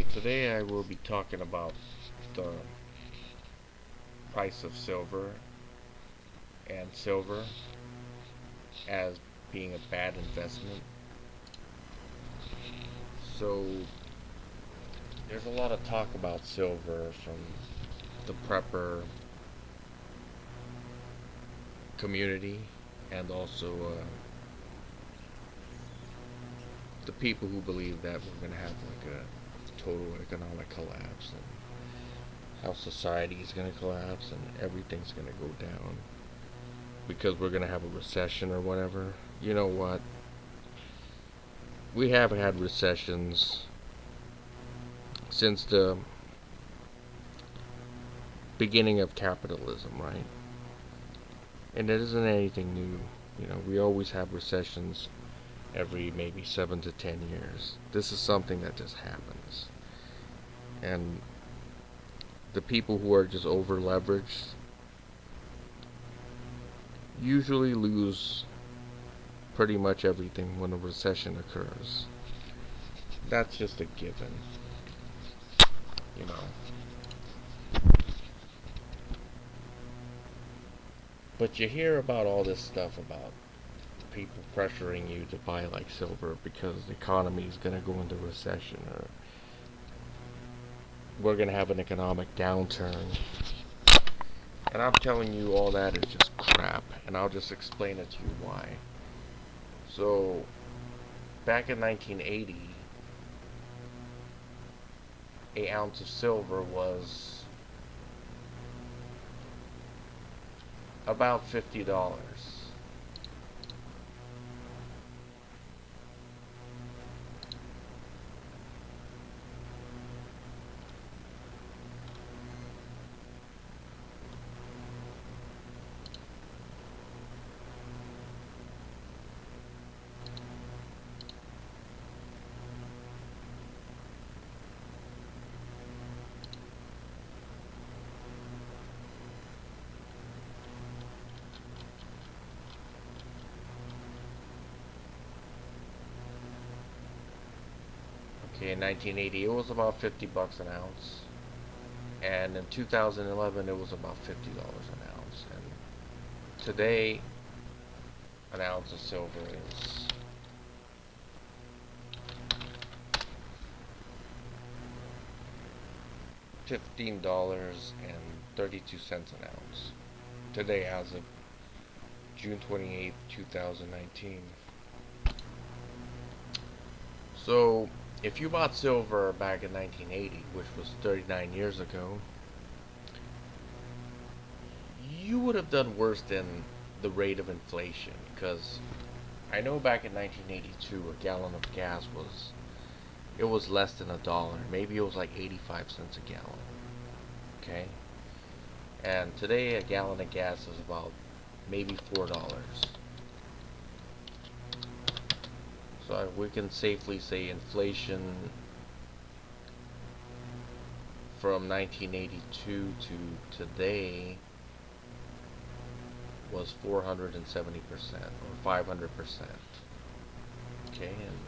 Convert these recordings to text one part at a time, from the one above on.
Today I will be talking about the price of silver and silver as being a bad investment. So, there's a lot of talk about silver from the prepper community and also the people who believe that we're going to have like a total economic collapse and how society is going to collapse and everything's going to go down because we're going to have a recession or whatever. You know what? We have had recessions since the beginning of capitalism, right? And it isn't anything new. We always have recessions every maybe 7 to 10 years. This is something that just happens. And the people who are just over leveraged usually lose pretty much everything when a recession occurs. That's just a given, you know. But you hear about all this stuff about people pressuring you to buy like silver because the economy is going to go into recession or we're going to have an economic downturn. And I'm telling you all that is just crap, and I'll just explain it to you why. So, back in 1980, an ounce of silver was about $50. Okay, in 1980 it was about $50 an ounce, and in 2011 it was about $50 an ounce, and today an ounce of silver is $15.32 an ounce. Today, as of June 28th, 2019. So, if you bought silver back in 1980, which was 39 years ago, you would have done worse than the rate of inflation. Because I know back in 1982, a gallon of gas was less than $1. Maybe it was like 85 cents a gallon. Okay? And today, a gallon of gas is about maybe $4. So we can safely say inflation from 1982 to today was 470% or 500%. Okay, and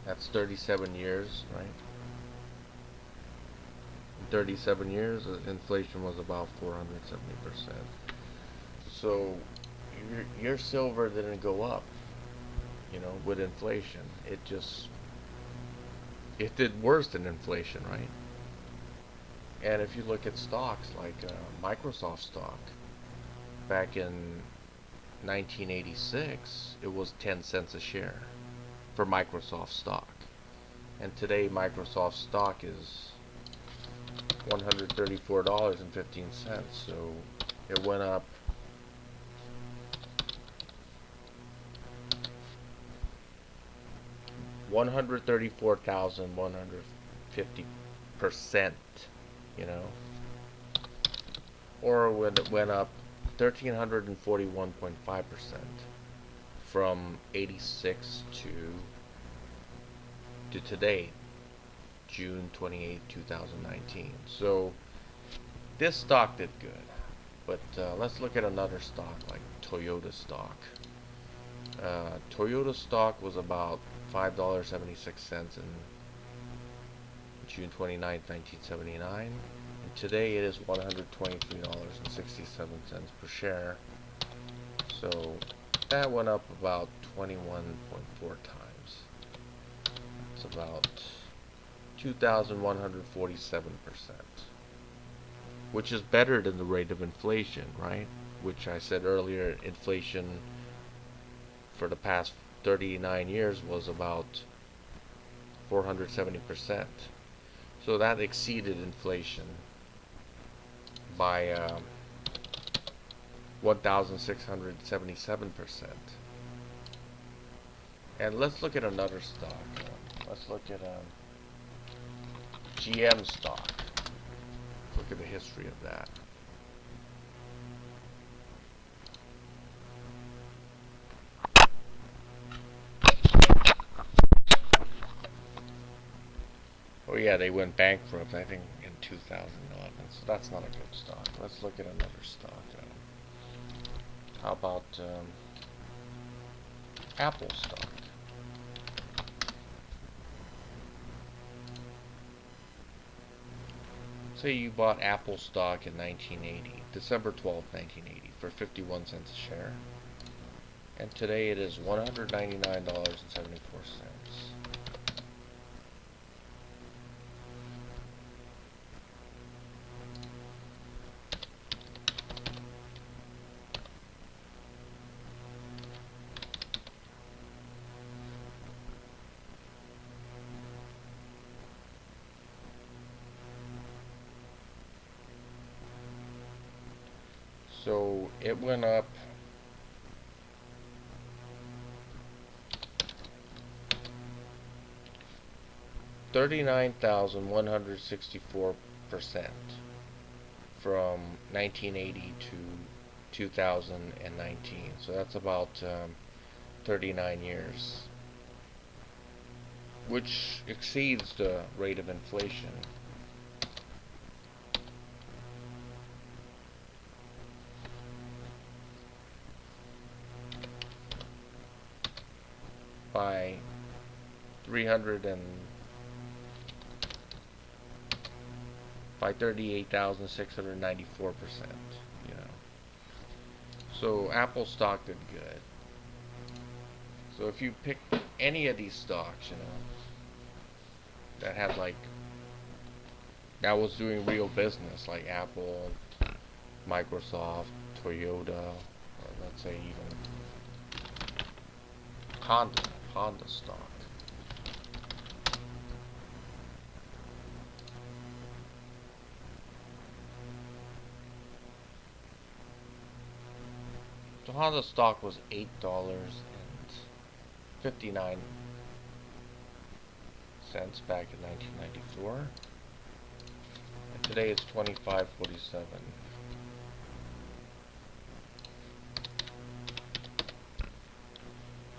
that's 37 years, right? In 37 years, inflation was about 470%. So your silver didn't go up, with inflation. It did worse than inflation, right? And if you look at stocks like Microsoft stock, back in 1986, it was 10 cents a share for Microsoft stock. And today, Microsoft stock is $134.15. So it went up 134,150%, or when it went up 1,341.5% from 86 to today, June 28, 2019. So this stock did good, but let's look at another stock like Toyota stock. Toyota stock was about $5.76 in June 29th, 1979. And today it is $123.67 per share. So that went up about 21.4 times. It's about 2,147%, which is better than the rate of inflation, right? Which I said earlier, inflation for the past 39 years was about 470%. So that exceeded inflation by 1,677%. And let's look at another stock. Let's look at GM stock. Look at the history of that. Oh yeah, they went bankrupt, I think, in 2011. So that's not a good stock. Let's look at another stock. How about Apple stock? Say you bought Apple stock in 1980, December 12th, 1980, for 51 cents a share. And today it is $199.74. So it went up 39,164% from 1980 to 2019. So that's about 39 years, which exceeds the rate of inflation. By 38,694%, you know. So Apple stock did good. So if you pick any of these stocks, you know, that had that was doing real business, like Apple, Microsoft, Toyota, or let's say even Honda stock. So Honda stock was $8.59 back in 1994, and today it's $25.47.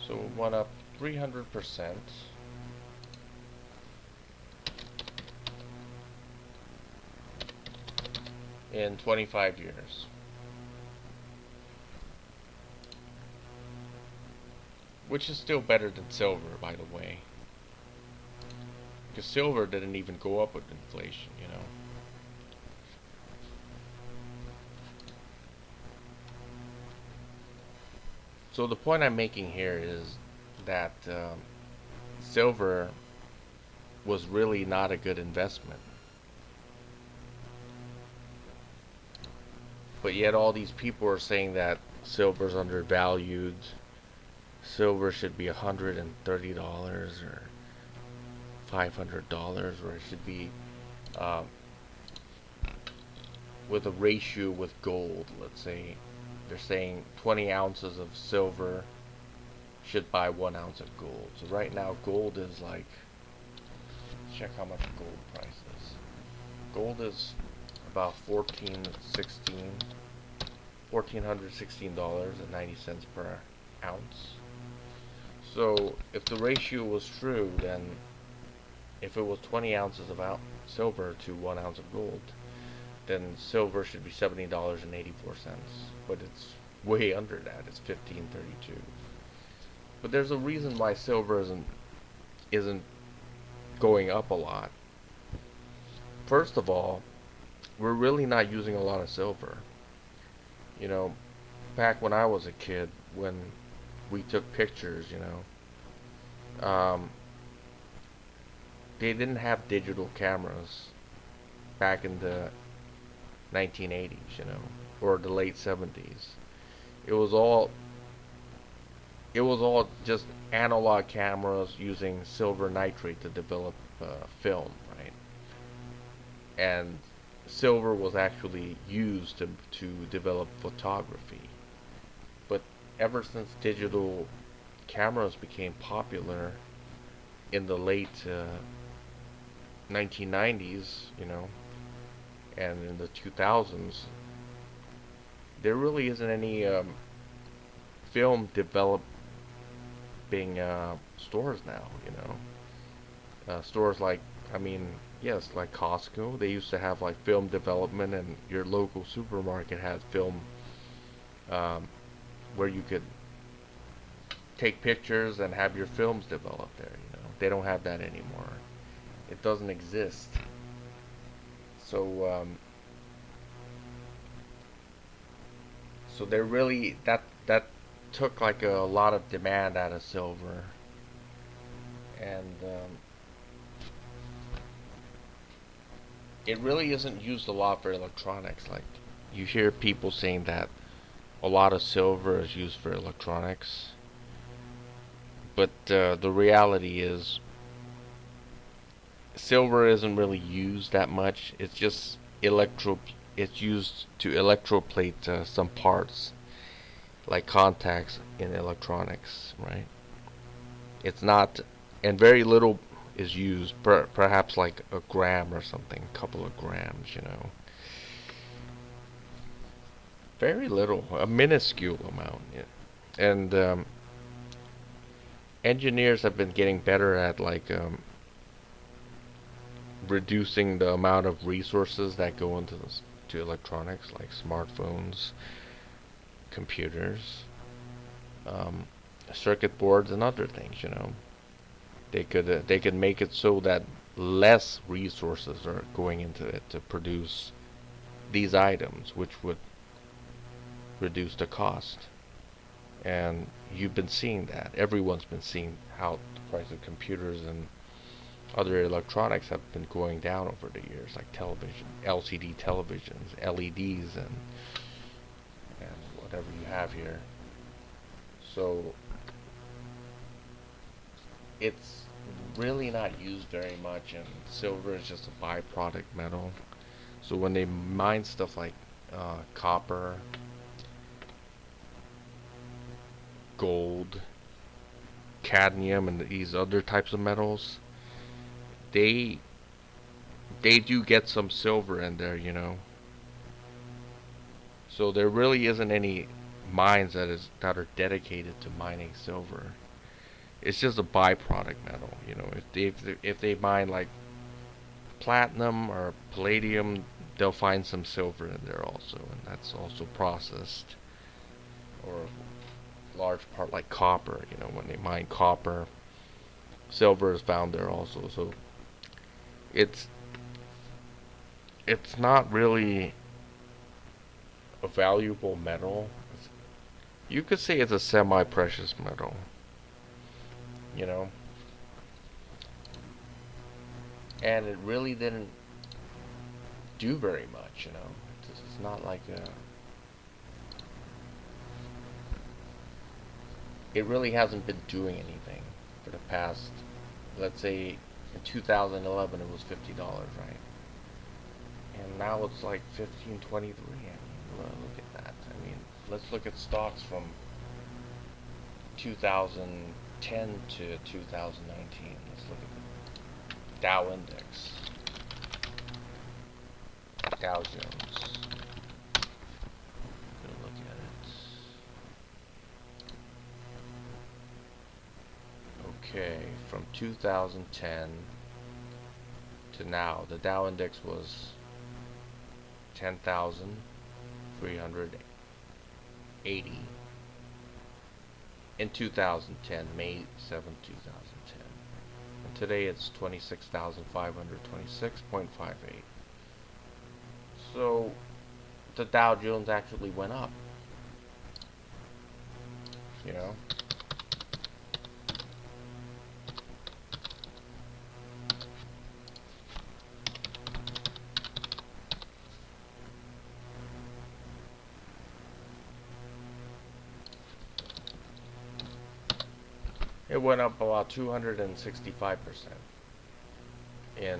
So it went up 300% in 25 years. Which is still better than silver, by the way. Because silver didn't even go up with inflation, you know. So the point I'm making here is that silver was really not a good investment. But yet all these people are saying that silver's undervalued. Silver should be $130 or $500, or it should be with a ratio with gold. Let's say they're saying 20 ounces of silver should buy 1 ounce of gold. So right now gold is like, check how much gold price is. Gold is about $1,416.90 per ounce. So if the ratio was true, then if it was 20 ounces of silver to 1 ounce of gold, then silver should be $70.84. But it's way under that. It's $15.32. But there's a reason why silver isn't isn't going up a lot. First of all, we're really not using a lot of silver. You know, back when I was a kid, when we took pictures, they didn't have digital cameras back in the 1980s, or the late 70s. It was all it was all just analog cameras using silver nitrate to develop film, right? And silver was actually used to develop photography. But ever since digital cameras became popular in the late 1990s, and in the 2000s, there really isn't any film developing stores now. Stores like, I mean, yes, like Costco. They used to have like film development, and your local supermarket had film um, where you could take pictures and have your films developed there. They don't have that anymore. It doesn't exist. So so they're really that took like a lot of demand out of silver, and it really isn't used a lot for electronics. Like, you hear people saying that a lot of silver is used for electronics, but the reality is silver isn't really used that much. It's just it's used to electroplate some parts, like contacts in electronics, right? It's not, and very little is used, perhaps like a gram or something, a couple of grams, very little, a minuscule amount. Yeah. And engineers have been getting better at like reducing the amount of resources that go into to electronics, like smartphones, computers, um, circuit boards, and other things. They could make it so that less resources are going into it to produce these items, which would reduce the cost. And you've been seeing that. Everyone's been seeing how the price of computers and other electronics have been going down over the years, like television, LCD televisions, LEDs, and whatever you have here. So it's really not used very much, and silver is just a byproduct metal. So when they mine stuff like copper, gold, cadmium, and these other types of metals, they they do get some silver in there. So there really isn't any mines that are dedicated to mining silver. It's just a byproduct metal. If they mine like platinum or palladium, they'll find some silver in there also, and that's also processed. Or a large part like copper. When they mine copper, silver is found there also. So it's it's not really a valuable metal. You could say it's a semi-precious metal. You know, and it really didn't do very much. It's not like it really hasn't been doing anything for the past. Let's say in 2011 it was $50, right? And now it's like 15.23. I mean, look at that. I mean, let's look at stocks from 2010 to 2019. Let's look at the Dow Index, Dow Jones. Gonna look at it. Okay, from 2010 to now, the Dow Index was 10,380 in 2010, May 7, 2010. Today it's 26,526.58. So the Dow Jones actually went up, you know. It went up about 265% in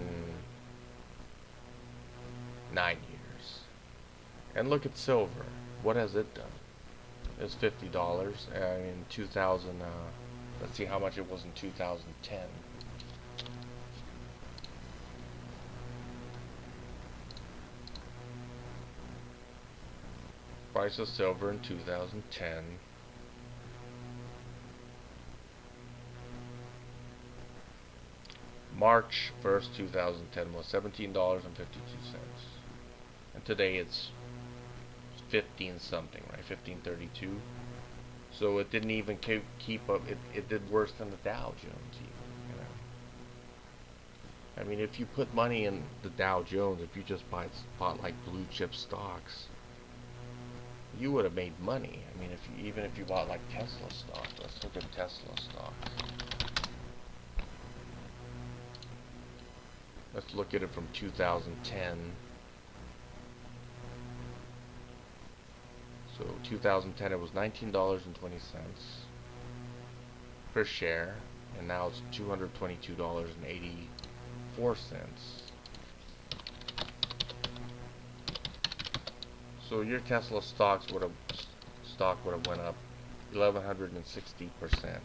9 years. And look at silver. What has it done? It's $50 in 2000. Let's see how much it was in 2010. Price of silver in 2010. March 1st, 2010 was $17.52. And today it's 15 something, right? 15.32. So it didn't even keep up. It did worse than the Dow Jones even, you know. I mean, if you put money in the Dow Jones, if you just bought like blue chip stocks, you would have made money. I mean, even if you bought like Tesla stock, let's look at Tesla stock. Let's look at it from 2010. So 2010 it was $19.20 per share, and now it's $222.84. So your Tesla stock would have went up 1,160%.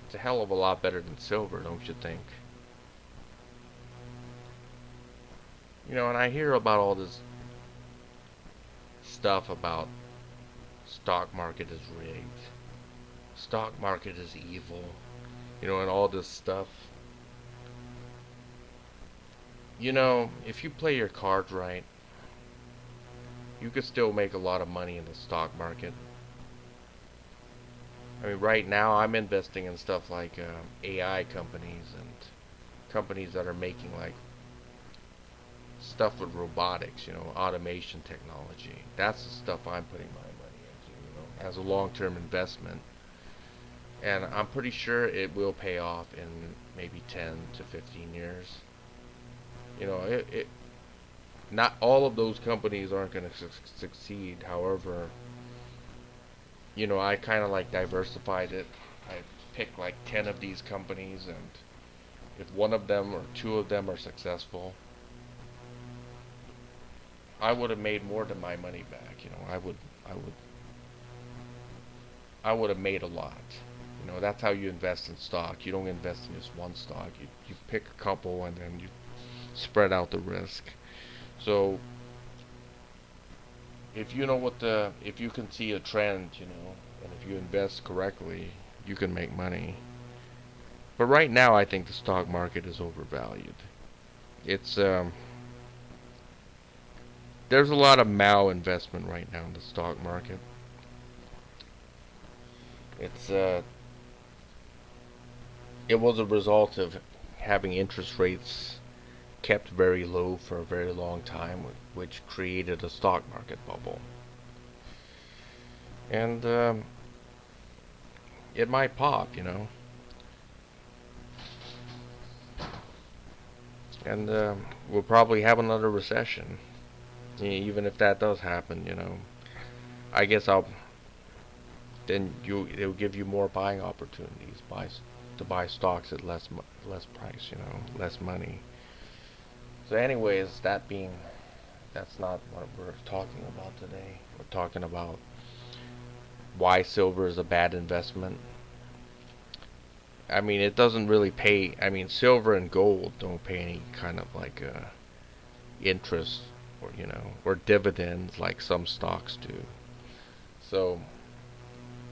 It's a hell of a lot better than silver, don't you think? You know, and I hear about all this stuff about stock market is rigged, stock market is evil, you know, and all this stuff. You know, if you play your cards right, you could still make a lot of money in the stock market. I mean, right now I'm investing in stuff like AI companies and companies that are making like stuff with robotics, you know, automation technology. That's the stuff I'm putting my money into, you know, as a long-term investment. And I'm pretty sure it will pay off in maybe 10 to 15 years. You know, not all of those companies aren't going to succeed. However, you know, I kind of like diversified it. I picked like 10 of these companies, and if one of them or two of them are successful, I would have made more than my money back. You know, I would have made a lot. You know, that's how you invest in stock. You don't invest in just one stock. You pick a couple and then you spread out the risk. So if you know if you can see a trend, you know, and if you invest correctly, you can make money. But right now, I think the stock market is overvalued. It's there's a lot of malinvestment right now in the stock market. It's it was a result of having interest rates kept very low for a very long time, which created a stock market bubble. And it might pop, you know. And we'll probably have another recession. Even if that does happen, you know, I guess then it'll give you more buying opportunities, to buy stocks at less price, you know, less money. So anyways, that's not what we're talking about today. We're talking about why silver is a bad investment. I mean, it doesn't really pay. I mean, silver and gold don't pay any kind of like interest, or you know, or dividends like some stocks do. So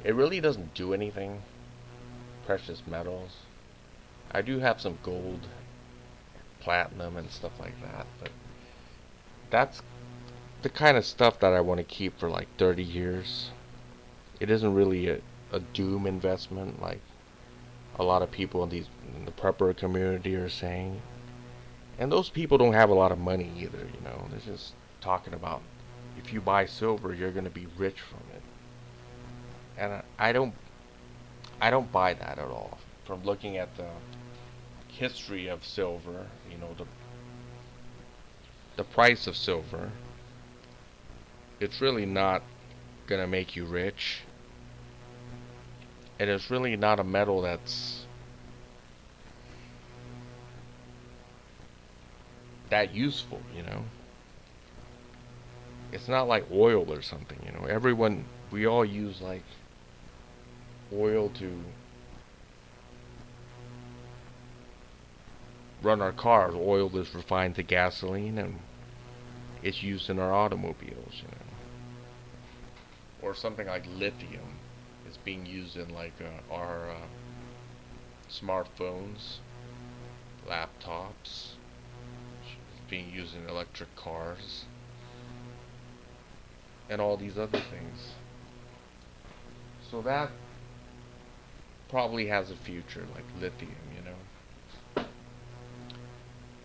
it really doesn't do anything. Precious metals. I do have some gold, platinum, and stuff like that, but that's the kind of stuff that I want to keep for like 30 years. It isn't really a doom investment like a lot of people in these and the prepper community are saying. And those people don't have a lot of money either, you know. They're just talking about if you buy silver, you're going to be rich from it. And I don't buy that at all. From looking at the history of silver, you know, the price of silver, it's really not going to make you rich. And it's really not a metal that's that useful, you know. It's not like oil or something, you know. We all use like oil to run our cars. Oil is refined to gasoline and it's used in our automobiles, you know. Or something like lithium is being used in like our smartphones, laptops. It's being used in electric cars and all these other things. So that probably has a future, like lithium, you know.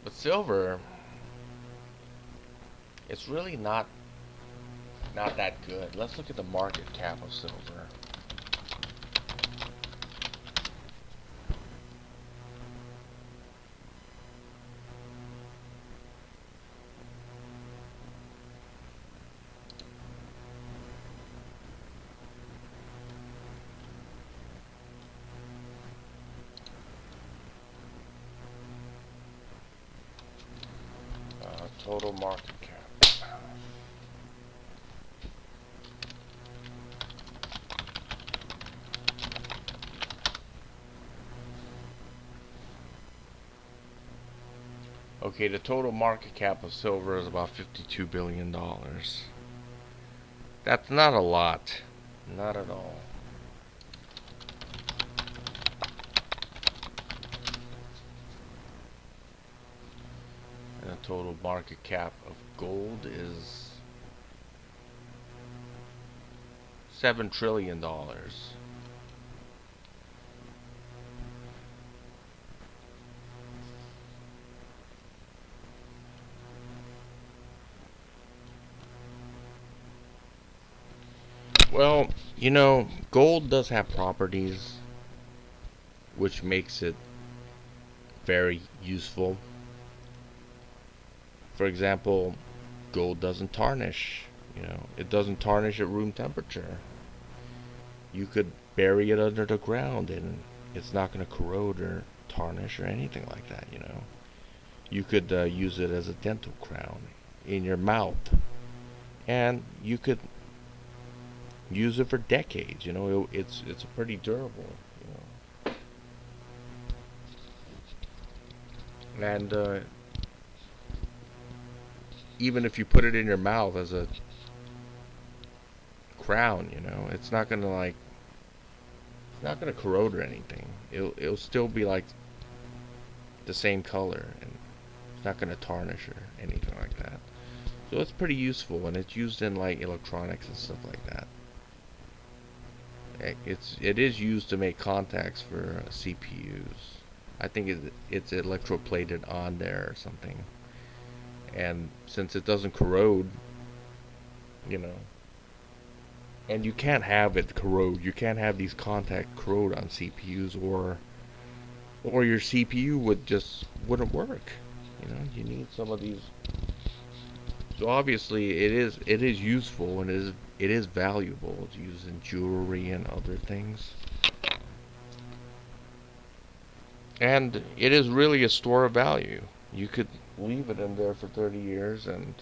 But silver, it's really not that good. Let's look at the market cap of silver. Total market cap. Okay, the total market cap of silver is about $52 billion. That's not a lot. Not at all. And the total market cap of gold is $7 trillion. Well, you know, gold does have properties which makes it very useful. For example, gold doesn't tarnish. You know, it doesn't tarnish at room temperature. You could bury it under the ground and it's not going to corrode or tarnish or anything like that, you know. You could use it as a dental crown in your mouth. And you could use it for decades, you know. It's pretty durable, you know. And even if you put it in your mouth as a crown, you know, it's not gonna like it's not gonna corrode or anything. It'll still be like the same color and it's not gonna tarnish or anything like that. So it's pretty useful and it's used in like electronics and stuff like that. It is used to make contacts for CPUs. I think it's electroplated on there or something. And since it doesn't corrode, you know, and you can't have it corrode. You can't have these contacts corrode on CPUs, or your CPU wouldn't work. You know, you need some of these. So obviously, it is useful and it is valuable. It's used in jewelry and other things, and it is really a store of value. You could leave it in there for 30 years and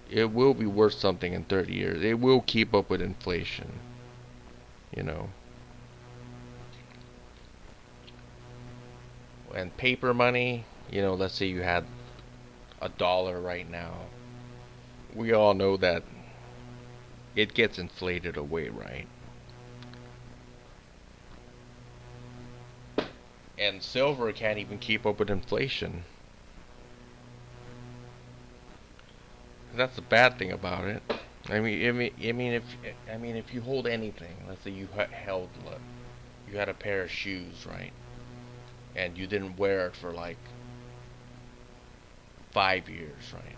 it will be worth something in 30 years. It will keep up with inflation, you know. And paper money, you know, let's say you had $1 right now. We all know that it gets inflated away, right? And silver can't even keep up with inflation. That's the bad thing about it. If you hold anything, let's say you you had a pair of shoes, right? And you didn't wear it for like 5 years, right?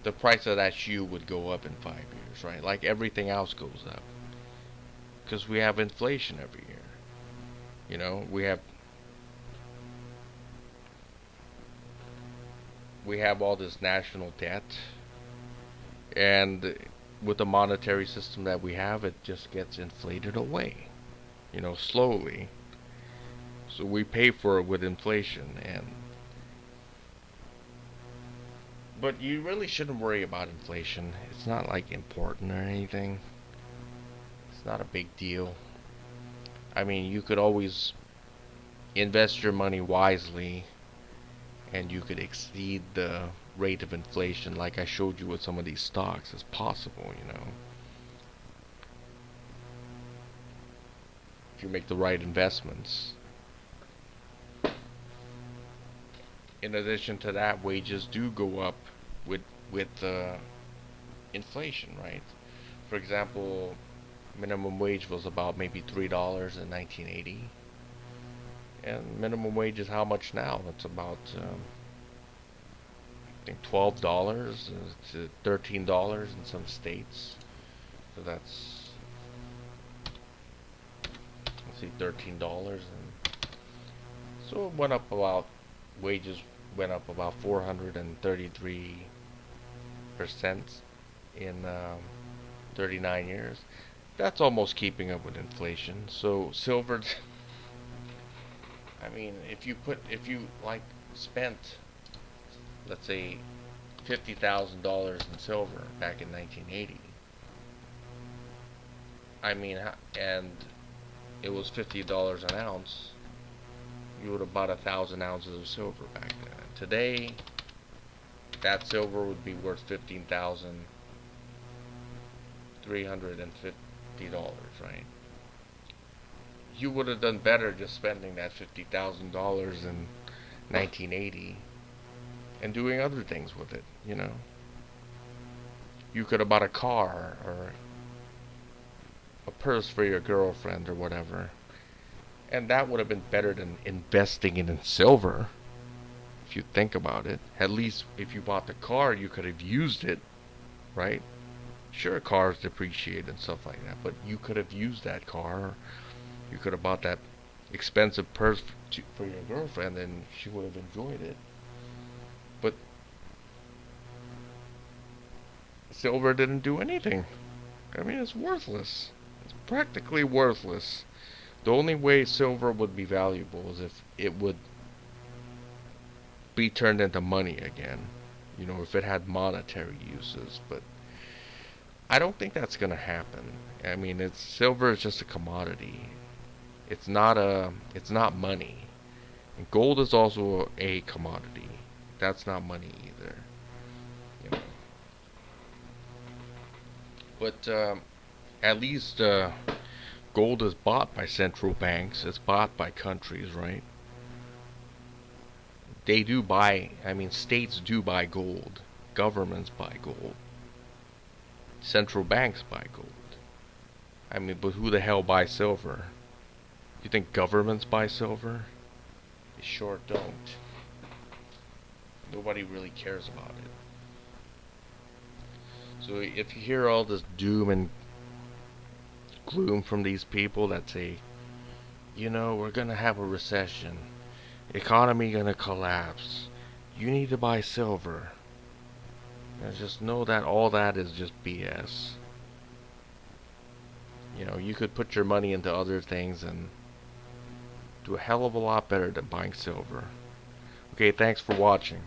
The price of that shoe would go up in 5 years, right? Like everything else goes up. Because we have inflation every year. We have all this national debt, and with the monetary system that we have, it just gets inflated away, slowly. So we pay for it with inflation, but you really shouldn't worry about inflation. It's not like important or anything. It's not a big deal. I mean, you could always invest your money wisely, and you could exceed the rate of inflation like I showed you with some of these stocks. It's possible. If you make the right investments. In addition to that, wages do go up with inflation, right? For example, minimum wage was about maybe $3 in 1980, and minimum wage is how much now? It's about I think $12 to $13 in some states. So that's, let's see, $13, and so it went up about, wages went up about 433% in 39 years. That's almost keeping up with inflation. So silver, I mean, if you like spent, let's say, $50,000 in silver back in 1980, I mean, and it was $50 an ounce, you would have bought 1,000 ounces of silver back then. Today, that silver would be worth $15,350, right? You would have done better just spending that $50,000 in 1980 and doing other things with it. You could have bought a car or a purse for your girlfriend or whatever. And that would have been better than investing it in silver, if you think about it. At least if you bought the car, you could have used it, right? Sure, cars depreciate and stuff like that, but you could have used that car. You could have bought that expensive purse for your girlfriend, and she would have enjoyed it. But silver didn't do anything. I mean, it's worthless. It's practically worthless. The only way silver would be valuable is if it would be turned into money again. If it had monetary uses. But I don't think that's going to happen. I mean, silver is just a commodity. It's not money. And gold is also a commodity. That's not money either. You know. But at least gold is bought by central banks. It's bought by countries, right? They do buy, I mean, states do buy gold. Governments buy gold. Central banks buy gold. I mean, but who the hell buys silver? You think governments buy silver? They sure don't. Nobody really cares about it. So if you hear all this doom and gloom from these people that say, we're gonna have a recession, economy gonna collapse, you need to buy silver, and just know that all that is just BS. You could put your money into other things and do a hell of a lot better than buying silver. Okay, thanks for watching.